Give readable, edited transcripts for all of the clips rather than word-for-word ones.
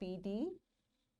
PD,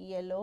ELO,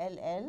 LL,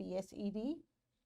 PSED,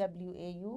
WAU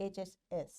HSS।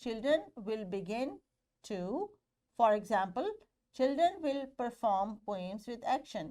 children will begin to, for example, children will perform poems with action।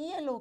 ELO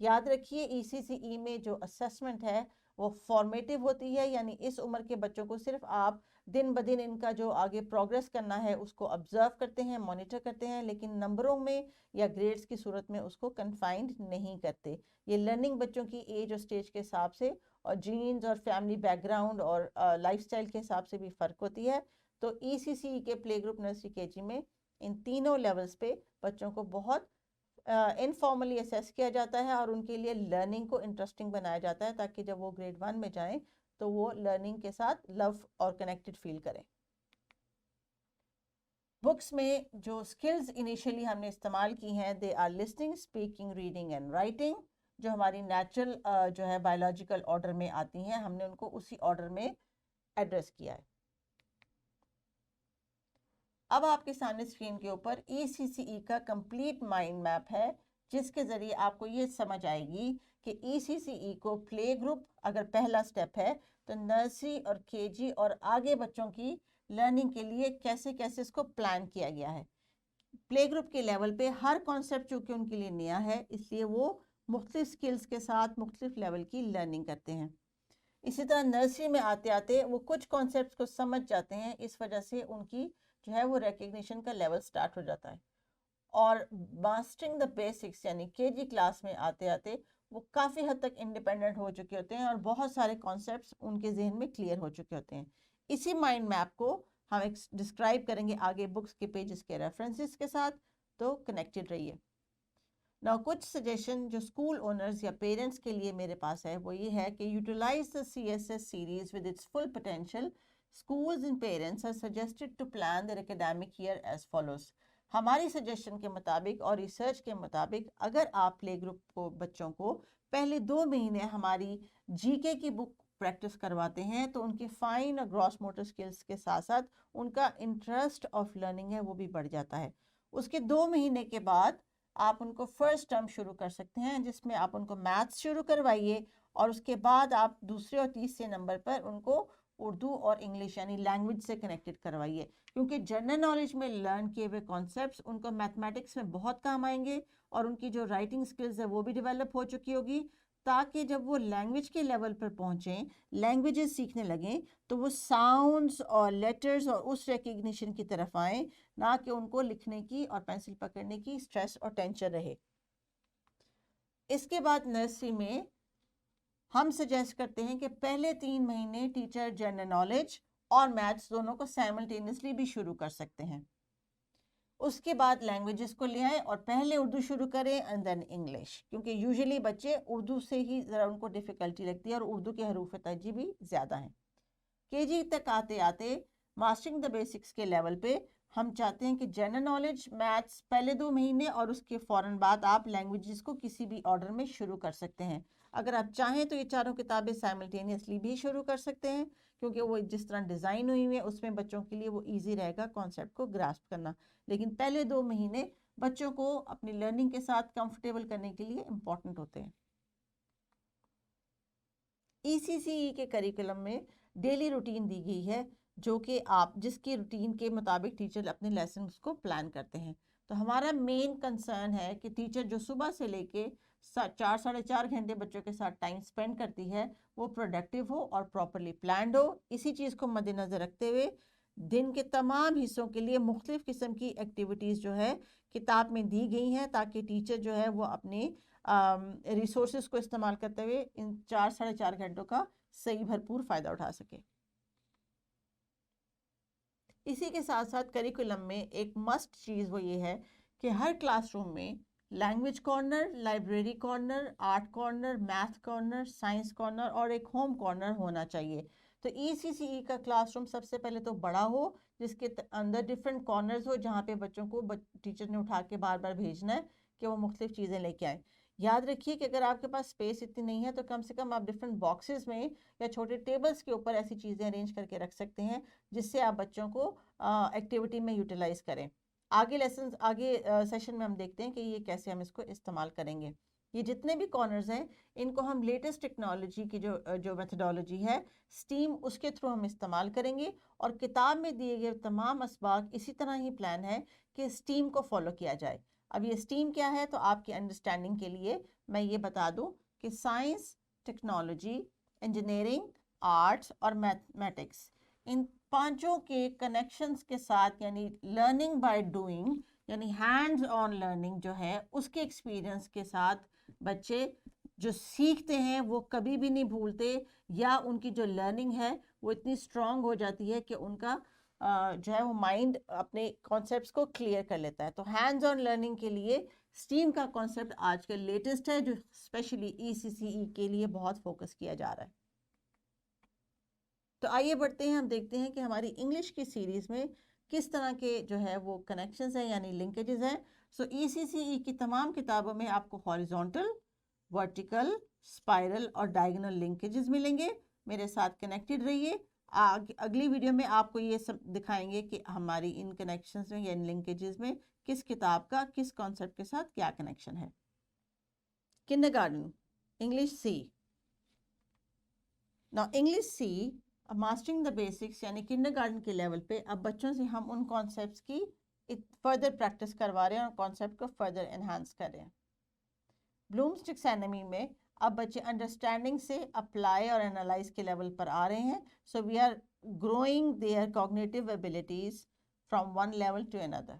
یاد رکھیے ECCE میں جو assessment ہے وہ formative ہوتی ہے، یعنی اس عمر کے بچوں کو صرف آپ دن بدن ان کا جو آگے پروگریس کرنا ہے اس کو آبزرو کرتے ہیں، مانیٹر کرتے ہیں، لیکن نمبروں میں یا گریڈز کی صورت میں اس کو کنفائنڈ نہیں کرتے. یہ لرننگ بچوں کی ایج اور سٹیج کے حساب سے اور جینز اور فیملی بیک گراؤنڈ اور لائف سٹائل کے حساب سے بھی فرق ہوتی ہے. تو ECCE کے پلے گروپ نرسری KG میں ان تینوں لیولز پہ بچوں کو بہت انفارملی اسیس کیا جاتا ہے اور ان کے لیے لرننگ کو انٹرسٹنگ بنایا جاتا ہے تاکہ جب وہ گریڈ 1 میں جائیں تو وہ لرننگ کے ساتھ لو اور کنیکٹڈ فیل کریں. بکس میں جو سکلز انیشلی ہم نے استعمال کی ہیں they are listening, speaking, reading and writing, جو ہماری نیچرل جو ہے بایولوجیکل آرڈر میں آتی ہیں، ہم نے ان کو اسی آرڈر میں ایڈریس کیا ہے. اب آپ کے سامنے اسکرین کے اوپر ECCE کا کمپلیٹ مائنڈ میپ ہے جس کے ذریعے آپ کو یہ سمجھ آئے گی کہ ECCE کو پلے گروپ اگر پہلا سٹیپ ہے تو نرسری اور KG اور آگے بچوں کی لرننگ کے لیے کیسے کیسے اس کو پلان کیا گیا ہے. پلے گروپ کے لیول پہ ہر کانسیپٹ چونکہ ان کے لیے نیا ہے اس لیے وہ مختلف سکلز کے ساتھ مختلف لیول کی لرننگ کرتے ہیں. اسی طرح نرسری میں آتے آتے وہ کچھ کانسیپٹس کو سمجھ جاتے ہیں، اس وجہ سے ان کی جو ہے وہ ریکگنیشن کا لیول سٹارٹ ہو جاتا ہے. اور ماسٹرنگ دا بیسکس یعنی KG کلاس میں آتے آتے وہ کافی حد تک انڈیپینڈنٹ ہو چکے ہوتے ہیں اور بہت سارے کانسیپٹس ان کے ذہن میں کلیئر ہو چکے ہوتے ہیں. اسی مائنڈ میپ کو ہم ڈسکرائب کریں گے آگے بکس کے پیجز کے ریفرنسز کے ساتھ، تو کنیکٹڈ رہیے. نا کچھ سجیشن جو اسکول اونرز یا پیرنٹس کے لیے میرے پاس ہے وہ یہ ہے کہ utilise the CSS series with its full potential. Schools and parents are suggested to plan their academic year as follows. ہماری سجیشن کے مطابق اور ریسرچ کے مطابق اگر آپ پلے گروپ کو بچوں کو پہلے 2 مہینے ہماری GK کی بک پریکٹس کرواتے ہیں تو ان کے فائن اور گراس موٹر سکلز کے ساتھ ساتھ ان کا انٹرسٹ آف لرننگ ہے وہ بھی بڑھ جاتا ہے. اس کے 2 مہینے کے بعد آپ ان کو فرسٹ ٹرم شروع کر سکتے ہیں جس میں آپ ان کو میتھس شروع کروائیے اور اس کے بعد آپ دوسرے اور تیسرے نمبر پر ان کو اردو اور انگلش یعنی لینگویج سے کنیکٹڈ کروائیے، کیونکہ جنرل نالج میں لرن کیے ہوئے کانسیپٹس ان کو میتھمیٹکس میں بہت کام آئیں گے اور ان کی جو رائٹنگ سکلز ہے وہ بھی ڈیولپ ہو چکی ہوگی تاکہ جب وہ لینگویج کے لیول پر پہنچیں، لینگویجز سیکھنے لگیں تو وہ ساؤنڈز اور لیٹرز اور اس ریکگنیشن کی طرف آئیں، نہ کہ ان کو لکھنے کی اور پینسل پکڑنے کی سٹریس اور ٹینشن رہے. اس کے بعد نرسری میں ہم سجیسٹ کرتے ہیں کہ پہلے 3 مہینے ٹیچر جنرل نالج اور میتھس دونوں کو سائملٹینیسلی بھی شروع کر سکتے ہیں. اس کے بعد لینگویجز کو لے آئیں اور پہلے اردو شروع کریں اینڈ دین انگلش، کیونکہ یوزلی بچے اردو سے ہی ذرا ان کو ڈیفیکلٹی لگتی ہے اور اردو کے حروف تہجی بھی زیادہ ہیں. KG تک آتے آتے ماسٹرنگ دا بیسکس کے لیول پہ ہم چاہتے ہیں کہ جنرل نالج میتھس پہلے 2 مہینے اور اس کے فوراً بعد آپ لینگویجز کو کسی بھی آرڈر میں شروع کر سکتے ہیں. اگر آپ چاہیں تو یہ چاروں کتابیں سائملٹینیسلی بھی شروع کر سکتے ہیں کیونکہ وہ جس طرح ڈیزائن ہوئی ہوئی ہیں اس میں بچوں کے لیے وہ ایزی رہے گا کانسیپٹ کو گراسپ کرنا، لیکن پہلے 2 مہینے بچوں کو اپنی لرننگ کے ساتھ کمفرٹیبل کرنے کے لیے امپورٹنٹ ہوتے ہیں. ECCE کے کریکولم میں ڈیلی روٹین دی گئی ہے جو کہ آپ جس کی روٹین کے مطابق ٹیچر اپنے لیسنز کو پلان کرتے ہیں. تو ہمارا مین کنسرن ہے کہ ٹیچر جو صبح سے لے کے 4 ساڑھے 4 گھنٹے بچوں کے ساتھ ٹائم سپینڈ کرتی ہے وہ پروڈکٹیو ہو اور پراپرلی پلانڈ ہو. اسی چیز کو مد نظر رکھتے ہوئے دن کے تمام حصوں کے لیے مختلف قسم کی ایکٹیویٹیز جو ہے کتاب میں دی گئی ہیں تاکہ ٹیچر جو ہے وہ اپنے ریسورسز کو استعمال کرتے ہوئے ان 4 ساڑھے 4 گھنٹوں کا صحیح بھرپور فائدہ اٹھا سکے. اسی کے ساتھ ساتھ کریکولم میں ایک مسٹ چیز وہ یہ ہے کہ ہر کلاس روم میں language corner, library corner, art corner, math corner, science corner اور ایک ہوم کارنر ہونا چاہیے. تو ECCE کا کلاس روم سب سے پہلے تو بڑا ہو جس کے اندر ڈفرینٹ کارنرز ہو جہاں پہ بچوں کو ٹیچر نے اٹھا کے بار بار بھیجنا ہے کہ وہ مختلف چیزیں لے کے آئیں. یاد رکھیے کہ اگر آپ کے پاس اسپیس اتنی نہیں ہے تو کم سے کم آپ ڈفرینٹ باکسز میں یا چھوٹے ٹیبلز کے اوپر ایسی چیزیں ارینج کر کے رکھ سکتے ہیں جس سے آپ بچوں کو ایکٹیویٹی میں یوٹیلائز کریں. آگے سیشن میں ہم دیکھتے ہیں کہ یہ کیسے ہم اس کو استعمال کریں گے. یہ جتنے بھی کارنرز ہیں ان کو ہم لیٹسٹ ٹیکنالوجی کی جو میتھڈالوجی ہے STEAM اس کے تھرو ہم استعمال کریں گے اور کتاب میں دیے گئے تمام اسباق اسی طرح ہی پلان ہے کہ STEAM کو فالو کیا جائے. اب یہ STEAM کیا ہے تو آپ کی انڈرسٹینڈنگ کے لیے میں یہ بتا دوں کہ سائنس، ٹیکنالوجی، انجینئرنگ، آرٹس اور میتھمیٹکس، ان پانچوں کے کنیکشنز کے ساتھ، یعنی لرننگ بائی ڈوئنگ، یعنی ہینڈز آن لرننگ جو ہے اس کے ایکسپیرئنس کے ساتھ بچے جو سیکھتے ہیں وہ کبھی بھی نہیں بھولتے، یا ان کی جو لرننگ ہے وہ اتنی اسٹرانگ ہو جاتی ہے کہ ان کا جو ہے وہ مائنڈ اپنے کانسیپٹس کو کلیئر کر لیتا ہے. تو ہینڈز آن لرننگ کے لیے STEAM کا کانسیپٹ آج کل لیٹسٹ ہے، جو اسپیشلی ECCE کے لیے بہت فوکس کیا جا رہا ہے. تو آئیے بڑھتے ہیں، ہم دیکھتے ہیں کہ ہماری انگلش کی سیریز میں کس طرح کے جو ہے وہ کنیکشنز ہیں یعنی لنکیجز ہیں. سو ECCE کی تمام کتابوں میں آپ کو ہاریزونٹل، ورٹیکل، اسپائرل اور ڈائگنل لنکیجز ملیں گے. میرے ساتھ کنیکٹڈ رہیے. اگلی ویڈیو میں آپ کو یہ سب دکھائیں گے کہ ہماری ان کنیکشنز میں یا ان لنکیجز میں کس کتاب کا کس کانسیپٹ کے ساتھ کیا کنیکشن ہے. Kindergarten English C. Now English C mastering the basics یعنی کنڈرگارٹن کے لیول پہ اب بچوں سے ہم ان کانسیپٹس کی فردر پریکٹس کروا رہے ہیں اور کانسیپٹ کو فردر انہانس کر رہے ہیں. بلومس ٹیکسانومی میں اب بچے انڈرسٹینڈنگ سے اپلائی اور انالائز کے لیول پر آ رہے ہیں. So we are growing their cognitive abilities from one level to اندر.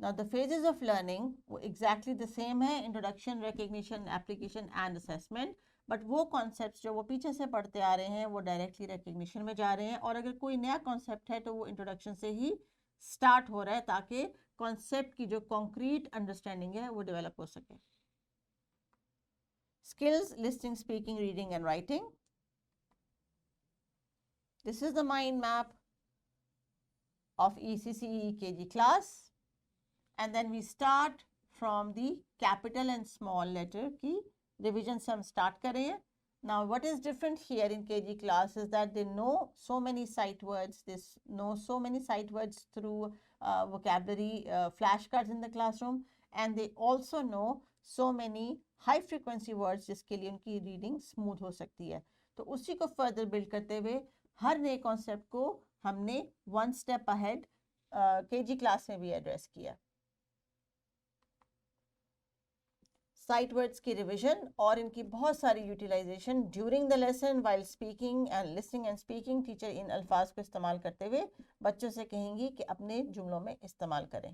Now the phases of learning وہ exactly the same ہے، introduction، recognition، application and assessment. But وہ کانسیپٹس جو وہ پیچھے سے پڑھتے آ رہے ہیں وہ ڈائریکٹلی ریکگنیشن میں جا رہے ہیں، اور اگر کوئی نیا کانسیپٹ ہے تو وہ انٹروڈکشن سے ہی اسٹارٹ ہو رہا ہے تاکہ کانسیپٹ کی جو کانکریٹ انڈرسٹینڈنگ ہے وہ ڈیولپ ہو سکے. Skills listening, speaking, reading and writing. This is the mind map of ECCE KG class. And then we start from the capital and small letter کی revision سے ہم start کریں. Now what is different here in KG class is that they know so many sight words, they know so many sight words through vocabulary flashcards in the classroom, and they also know so many high frequency words جس کے لیے ان کی reading smooth ہو سکتی ہے. تو اسی کو further build کرتے ہوئے ہر نئے concept کو ہم نے one step ahead KG class میں بھی ایڈریس کیا. سائٹ ورڈس کی ریویژن اور ان کی بہت ساری utilisation during the lesson while speaking and listening and speaking. Teacher ان الفاظ کو استعمال کرتے ہوئے بچوں سے کہیں گی کہ اپنے جملوں میں استعمال کریں.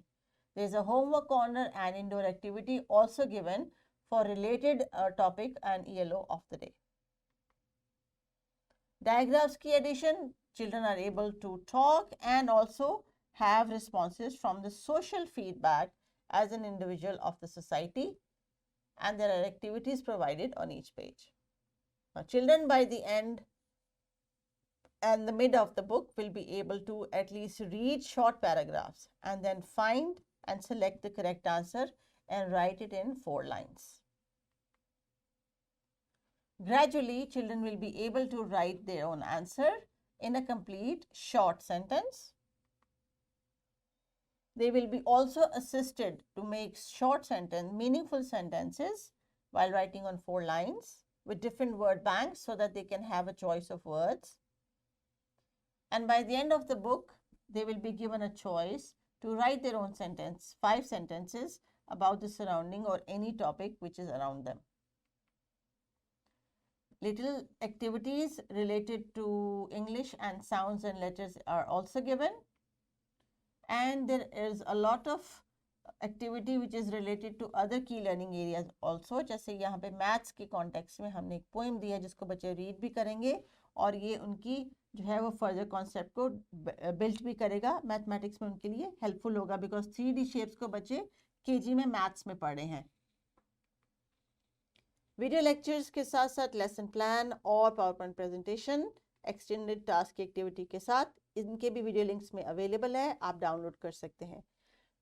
There is a homework corner and indoor activity also given for related topic and ELO of the day. Digraphs کی addition. Children are able to talk and also have responses from the social feedback as an individual of the society. And there are activities provided on each page. Now, children by the end and the mid of the book will be able to at least read short paragraphs and then find and select the correct answer and write it in 4 lines. Gradually, children will be able to write their own answer in a complete short sentence. They will be also assisted to make short sentence, meaningful sentences while writing on 4 lines with different word banks so that they can have a choice of words. And by the end of the book, they will be given a choice to write their own sentence, 5 sentences about the surrounding or any topic which is around them. Little activities related to English and sounds and letters are also given. And there is a lot of activity which is related to other key learning areas also. جیسے یہاں پہ maths کے context میں ہم نے ایک poem دیا جس کو بچے ریڈ بھی کریں گے اور یہ ان کی جو ہے وہ فردر کانسیپٹ کو بلڈ بھی کرے گا. میتھمیٹکس میں ان کے لیے ہیلپ فل ہوگا بیکاز 3D شیپس کو بچے KG میں میتھس میں پڑھ رہے ہیں. ویڈیو لیکچرز کے ساتھ ساتھ لیسن پلان اور power point presentation extended task کی ایکٹیویٹی کے ساتھ ان کے بھی ویڈیو لنکس میں اویلیبل ہے، آپ ڈاؤن لوڈ کر سکتے ہیں.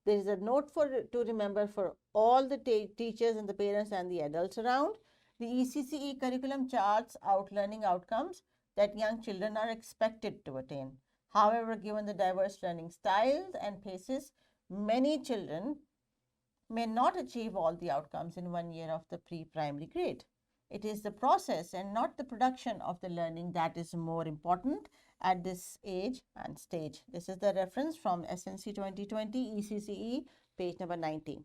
There is a note to remember for all the teachers and the parents and the adults around. The ECCE curriculum charts out learning outcomes that young children are expected to attain. However, given the diverse learning styles and paces, many children may not achieve all the outcomes in 1 year of the pre-primary grade. It is the process and not the production of the learning that is more important at this age and stage. This is the reference from SNC 2020 ECCE page number 19.